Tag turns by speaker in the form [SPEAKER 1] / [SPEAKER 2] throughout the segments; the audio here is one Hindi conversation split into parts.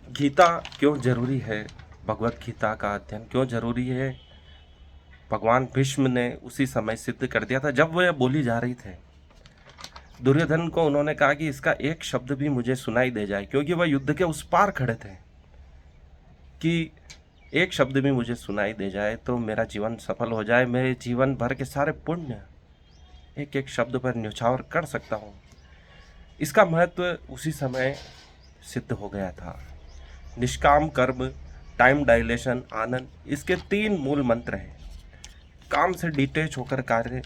[SPEAKER 1] गीता क्यों जरूरी है? भगवत गीता का अध्ययन क्यों जरूरी है? भगवान भीष्म ने उसी समय सिद्ध कर दिया था जब वह बोली जा रही थे। दुर्योधन को उन्होंने कहा कि इसका एक शब्द भी मुझे सुनाई दे जाए, क्योंकि वह युद्ध के उस पार खड़े थे, कि एक शब्द भी मुझे सुनाई दे जाए तो मेरा जीवन सफल हो जाए, मेरे जीवन भर के सारे पुण्य एक एक शब्द पर न्यौछावर कर सकता हूँ। इसका महत्व उसी समय सिद्ध हो गया था। निष्काम कर्म, टाइम डायलेशन, आनंद, इसके 3 मूल मंत्र हैं। काम से डिटेच होकर कार्य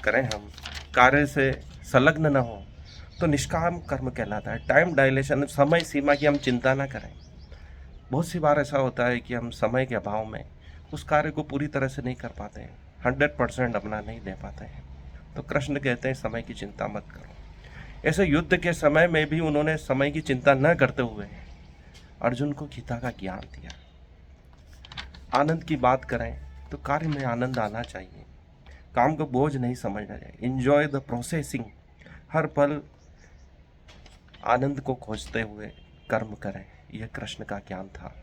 [SPEAKER 1] करें, हम कार्य से संलग्न न हो तो निष्काम कर्म कहलाता है। टाइम डायलेशन, समय सीमा की हम चिंता ना करें। बहुत सी बार ऐसा होता है कि हम समय के अभाव में उस कार्य को पूरी तरह से नहीं कर पाते हैं, 100% अपना नहीं दे पाते हैं। तो कृष्ण कहते हैं समय की चिंता मत करो। ऐसे युद्ध के समय में भी उन्होंने समय की चिंता न करते हुए अर्जुन को गीता का ज्ञान दिया। आनंद की बात करें तो कार्य में आनंद आना चाहिए, काम को बोझ नहीं समझना चाहिए। एंजॉय द प्रोसेसिंग, हर पल आनंद को खोजते हुए कर्म करें, यह कृष्ण का ज्ञान था।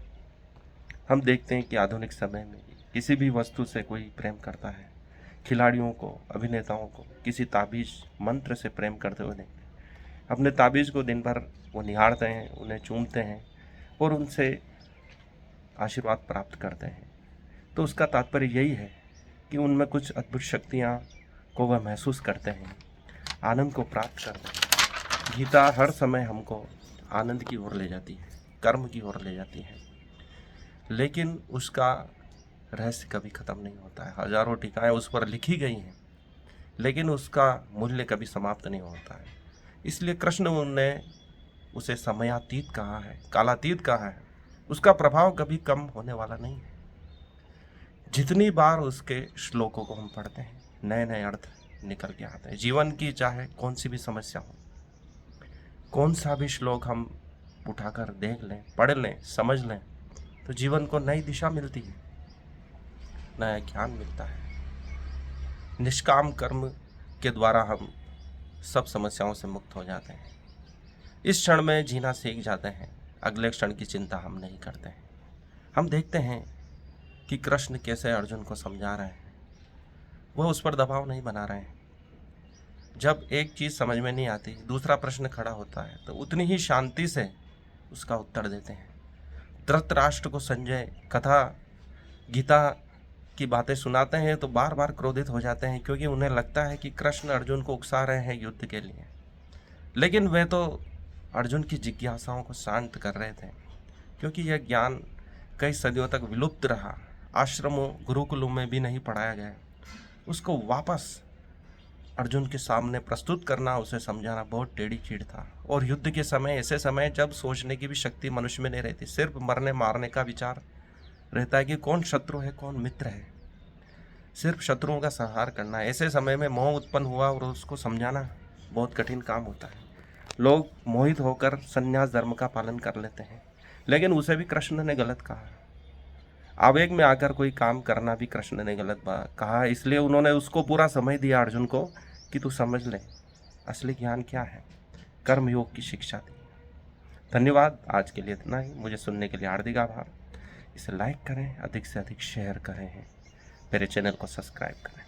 [SPEAKER 1] हम देखते हैं कि आधुनिक समय में किसी भी वस्तु से कोई प्रेम करता है, खिलाड़ियों को, अभिनेताओं को किसी ताबीज मंत्र से प्रेम करते हुए देखते हैं। अपने ताबीज को दिन भर वो निहारते हैं, उन्हें चूमते हैं और उनसे आशीर्वाद प्राप्त करते हैं। तो उसका तात्पर्य यही है कि उनमें कुछ अद्भुत शक्तियाँ को वह महसूस करते हैं, आनंद को प्राप्त करते हैं। गीता हर समय हमको आनंद की ओर ले जाती है, कर्म की ओर ले जाती है, लेकिन उसका रहस्य कभी ख़त्म नहीं होता है। हजारों टीकाएँ उस पर लिखी गई हैं, लेकिन उसका मूल्य कभी समाप्त नहीं होता है। इसलिए कृष्ण ने उसे समयातीत कहा है, कालातीत कहा है। उसका प्रभाव कभी कम होने वाला नहीं है। जितनी बार उसके श्लोकों को हम पढ़ते हैं, नए नए अर्थ निकल के आते हैं। जीवन की चाहे कौन सी भी समस्या हो, कौन सा भी श्लोक हम उठाकर देख लें, पढ़ लें, समझ लें, तो जीवन को नई दिशा मिलती है, नया ज्ञान मिलता है। निष्काम कर्म के द्वारा हम सब समस्याओं से मुक्त हो जाते हैं। इस क्षण में जीना सीख जाते हैं, अगले क्षण की चिंता हम नहीं करते हैं। हम देखते हैं कि कृष्ण कैसे अर्जुन को समझा रहे हैं, वह उस पर दबाव नहीं बना रहे हैं। जब एक चीज़ समझ में नहीं आती, दूसरा प्रश्न खड़ा होता है, तो उतनी ही शांति से उसका उत्तर देते हैं। धृतराष्ट्र को संजय कथा गीता की बातें सुनाते हैं तो बार बार क्रोधित हो जाते हैं, क्योंकि उन्हें लगता है कि कृष्ण अर्जुन को उकसा रहे हैं युद्ध के लिए। लेकिन वे तो अर्जुन की जिज्ञासाओं को शांत कर रहे थे, क्योंकि यह ज्ञान कई सदियों तक विलुप्त रहा, आश्रमों गुरुकुलों में भी नहीं पढ़ाया गया। उसको वापस अर्जुन के सामने प्रस्तुत करना, उसे समझाना बहुत टेढ़ी चीड़ था। और युद्ध के समय, ऐसे समय जब सोचने की भी शक्ति मनुष्य में नहीं रहती, सिर्फ मरने मारने का विचार रहता है कि कौन शत्रु है कौन मित्र है, सिर्फ शत्रुओं का संहार करना है। ऐसे समय में मोह उत्पन्न हुआ और उसको समझाना बहुत कठिन काम होता है। लोग मोहित होकर संन्यास धर्म का पालन कर लेते हैं, लेकिन उसे भी कृष्ण ने गलत कहा। आवेग में आकर कोई काम करना भी कृष्ण ने गलत कहा। इसलिए उन्होंने उसको पूरा समय दिया अर्जुन को कि तू समझ ले असली ज्ञान क्या है, कर्मयोग की शिक्षा दी। धन्यवाद, आज के लिए इतना ही। मुझे सुनने के लिए हार्दिक आभार। इसे लाइक करें, अधिक से अधिक शेयर करें, मेरे चैनल को सब्सक्राइब करें।